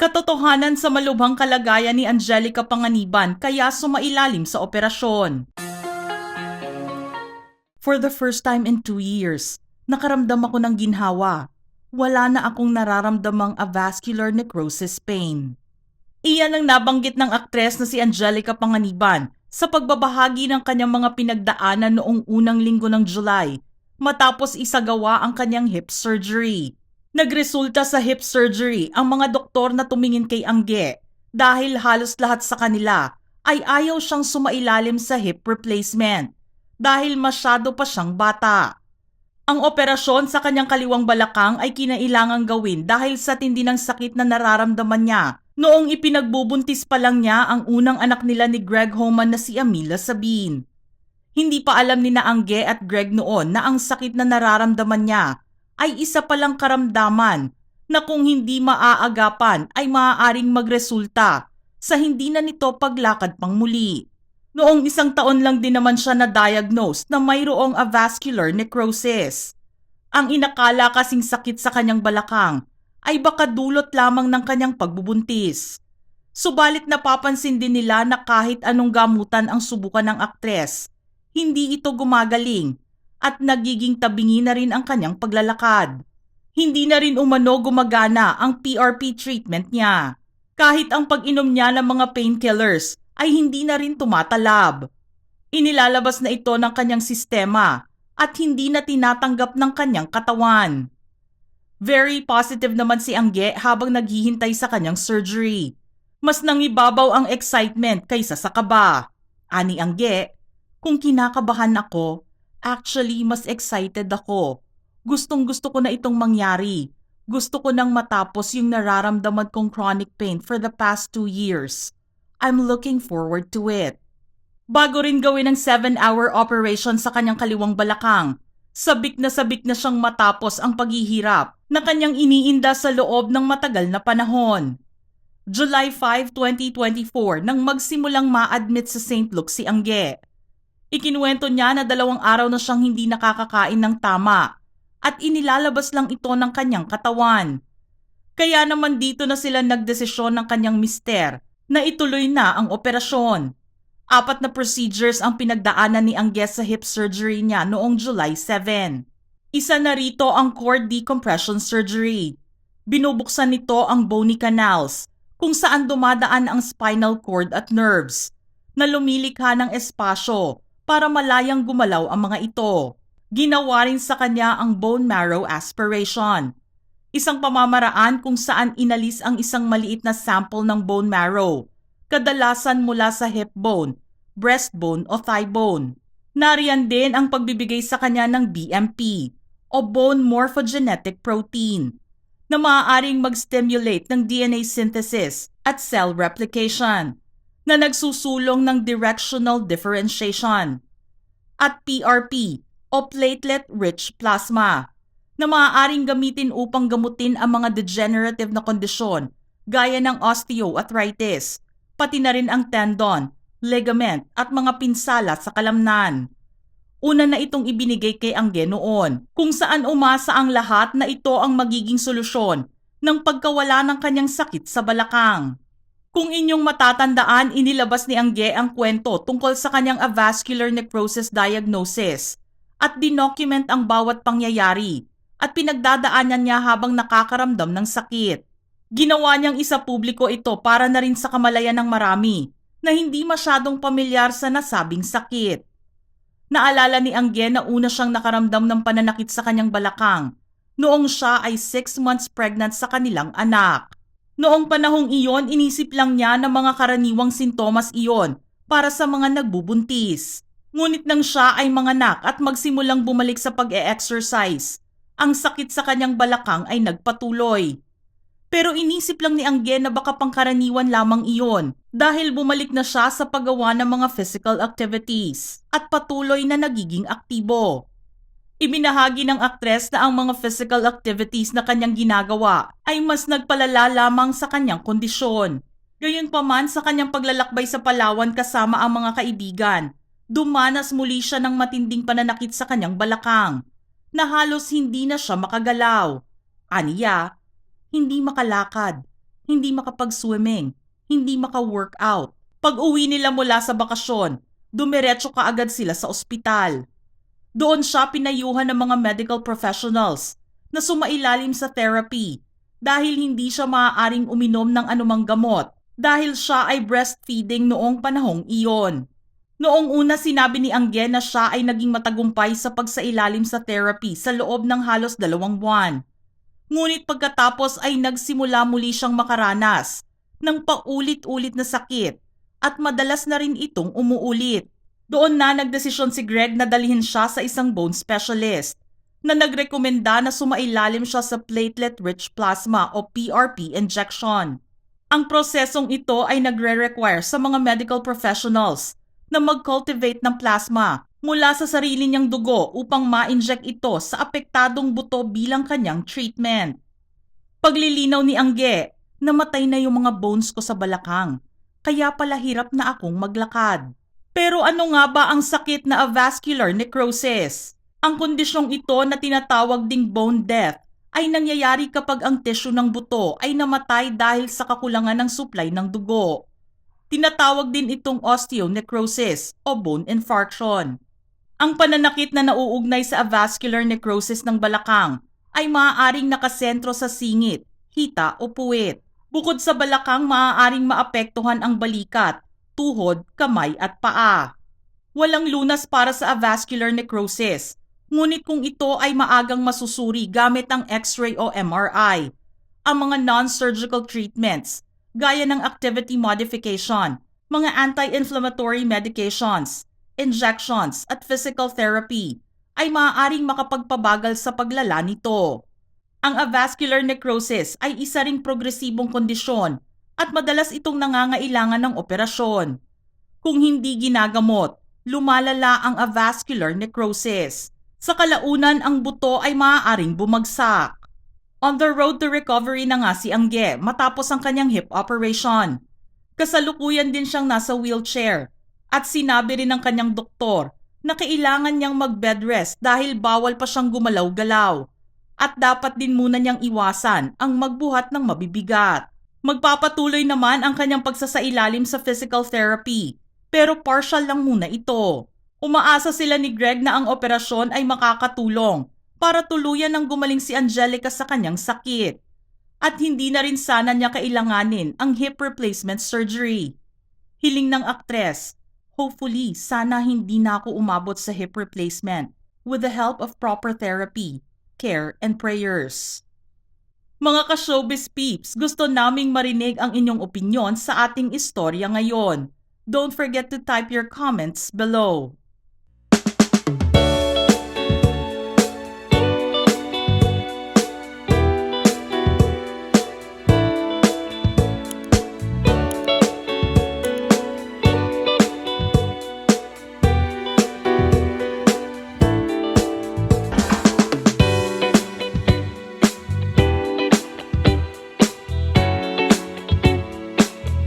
Katotohanan sa malubhang kalagayan ni Angelica Panganiban kaya sumailalim sa operasyon. For the first time in 2 years, nakaramdam ako ng ginhawa. Wala na akong nararamdamang avascular necrosis pain. Iyan ang nabanggit ng aktres na si Angelica Panganiban sa pagbabahagi ng kanyang mga pinagdaanan noong unang linggo ng July matapos isagawa ang kanyang hip surgery. Nagresulta sa hip surgery ang mga doktor na tumingin kay Angge dahil halos lahat sa kanila ay ayaw siyang sumailalim sa hip replacement dahil masyado pa siyang bata. Ang operasyon sa kanyang kaliwang balakang ay kinailangang gawin dahil sa tindi ng sakit na nararamdaman niya noong ipinagbubuntis pa lang niya ang unang anak nila ni Greg Homan na si Amila Sabin. Hindi pa alam ni na Angge at Greg noon na ang sakit na nararamdaman niya ay isa palang karamdaman na kung hindi maaagapan ay maaaring magresulta sa hindi na nito paglakad pang muli. Noong 1 taon lang din naman siya na-diagnose na mayroong avascular necrosis. Ang inakala kasing sakit sa kanyang balakang ay baka dulot lamang ng kanyang pagbubuntis. Subalit napapansin din nila na kahit anong gamutan ang subukan ng aktres, hindi ito gumagaling at nagiging tabingi na rin ang kanyang paglalakad. Hindi na rin umano gumagana ang PRP treatment niya. Kahit ang pag-inom niya ng mga painkillers ay hindi na rin tumatalab. Inilalabas na ito ng kanyang sistema at hindi na tinatanggap ng kanyang katawan. Very positive naman si Angge habang naghihintay sa kanyang surgery. Mas nangibabaw ang excitement kaysa sa kaba. Ani Angge, kung kinakabahan ako, actually mas excited ako. Gustong-gusto ko na itong mangyari. Gusto ko nang matapos yung nararamdaman kong chronic pain for the past 2 years. I'm looking forward to it. Bago rin gawin ang 7-hour operation sa kanyang kaliwang balakang, sabik na siyang matapos ang paghihirap na kanyang iniinda sa loob ng matagal na panahon. July 5, 2024 nang magsimulang ma-admit sa St. Luke si Angge. Ikinuwento niya na 2 araw na siyang hindi nakakakain ng tama at inilalabas lang ito ng kanyang katawan. Kaya naman dito na sila nagdesisyon ng kanyang mister na ituloy na ang operasyon. 4 na procedures ang pinagdaanan ni Angge sa hip surgery niya noong July 7. Isa na rito ang cord decompression surgery. Binubuksan nito ang bony canals kung saan dumadaan ang spinal cord at nerves na lumilikha ng espasyo para malayang gumalaw ang mga ito. Ginawa rin sa kanya ang bone marrow aspiration. Isang pamamaraan kung saan inalis ang isang maliit na sample ng bone marrow, kadalasan mula sa hip bone, breastbone o thigh bone. Nariyan din ang pagbibigay sa kanya ng BMP o bone morphogenetic protein na maaaring mag-stimulate ng DNA synthesis at cell replication na nagsusulong ng directional differentiation, at PRP o platelet-rich plasma na maaaring gamitin upang gamutin ang mga degenerative na kondisyon gaya ng osteoarthritis, pati na rin ang tendon, ligament at mga pinsala sa kalamnan. Una na itong ibinigay kay Angge noon, kung saan umasa ang lahat na ito ang magiging solusyon ng pagkawala ng kanyang sakit sa balakang. Kung inyong matatandaan, inilabas ni Angge ang kwento tungkol sa kanyang avascular necrosis diagnosis at dinocument ang bawat pangyayari at pinagdadaanan niya habang nakakaramdam ng sakit. Ginawa niyang isa publiko ito para na rin sa kamalayan ng marami na hindi masyadong pamilyar sa nasabing sakit. Naalala ni Angge na una siyang nakaramdam ng pananakit sa kanyang balakang noong siya ay 6 months pregnant sa kanilang anak. Noong panahong iyon, inisip lang niya na mga karaniwang sintomas iyon para sa mga nagbubuntis. Ngunit nang siya ay manganak at magsimulang bumalik sa pag-e-exercise, ang sakit sa kanyang balakang ay nagpatuloy. Pero inisip lang ni Angge na baka pangkaraniwan lamang iyon dahil bumalik na siya sa paggawa ng mga physical activities at patuloy na nagiging aktibo. Ibinahagi ng aktres na ang mga physical activities na kanyang ginagawa ay mas nagpalala lamang sa kanyang kondisyon. Gayunpaman sa kanyang paglalakbay sa Palawan kasama ang mga kaibigan, dumanas muli siya ng matinding pananakit sa kanyang balakang na halos hindi na siya makagalaw. Aniya, hindi makalakad, hindi makapag-swimming, hindi maka-workout. Pag-uwi nila mula sa bakasyon, dumiretso kaagad sila sa ospital. Doon siya pinayuhan ng mga medical professionals na sumailalim sa therapy dahil hindi siya maaaring uminom ng anumang gamot dahil siya ay breastfeeding noong panahong iyon. Noong una sinabi ni Angge na siya ay naging matagumpay sa pagsailalim sa therapy sa loob ng halos 2 buwan. Ngunit pagkatapos ay nagsimula muli siyang makaranas ng paulit-ulit na sakit at madalas na rin itong umuulit. Doon na nagdesisyon si Greg na dalhin siya sa isang bone specialist na nagrekomenda na sumailalim siya sa platelet-rich plasma o PRP injection. Ang prosesong ito ay nagre-require sa mga medical professionals na mag-cultivate ng plasma mula sa sarili niyang dugo upang ma-inject ito sa apektadong buto bilang kanyang treatment. Paglilinaw ni Angge, namatay na yung mga bones ko sa balakang, kaya pala hirap na akong maglakad. Pero ano nga ba ang sakit na avascular necrosis? Ang kondisyong ito na tinatawag ding bone death ay nangyayari kapag ang tissue ng buto ay namatay dahil sa kakulangan ng supply ng dugo. Tinatawag din itong osteonecrosis o bone infarction. Ang pananakit na nauugnay sa avascular necrosis ng balakang ay maaaring nakasentro sa singit, hita o puwet. Bukod sa balakang, maaaring maapektuhan ang balikat, tuhod, kamay at paa. Walang lunas para sa avascular necrosis, ngunit kung ito ay maagang masusuri gamit ang X-ray o MRI, ang mga non-surgical treatments, gaya ng activity modification, mga anti-inflammatory medications, injections at physical therapy ay maaaring makapagpabagal sa paglala nito. Ang avascular necrosis ay isa ring progresibong kondisyon at madalas itong nangangailangan ng operasyon. Kung hindi ginagamot, lumalala ang avascular necrosis. Sa kalaunan, ang buto ay maaaring bumagsak. On the road to recovery na nga si Angge matapos ang kanyang hip operation. Kasalukuyan din siyang nasa wheelchair at sinabi rin ng kanyang doktor na kailangan niyang mag-bed rest dahil bawal pa siyang gumalaw-galaw at dapat din muna niyang iwasan ang magbuhat ng mabibigat. Magpapatuloy naman ang kanyang pagsasailalim sa physical therapy pero partial lang muna ito. Umaasa sila ni Greg na ang operasyon ay makakatulong para tuluyan ng gumaling si Angelica sa kanyang sakit. At hindi na rin sana niya kailanganin ang hip replacement surgery. Hiling ng aktres, hopefully sana hindi na ako umabot sa hip replacement with the help of proper therapy, care, and prayers. Mga ka-showbiz peeps, gusto naming marinig ang inyong opinyon sa ating istorya ngayon. Don't forget to type your comments below.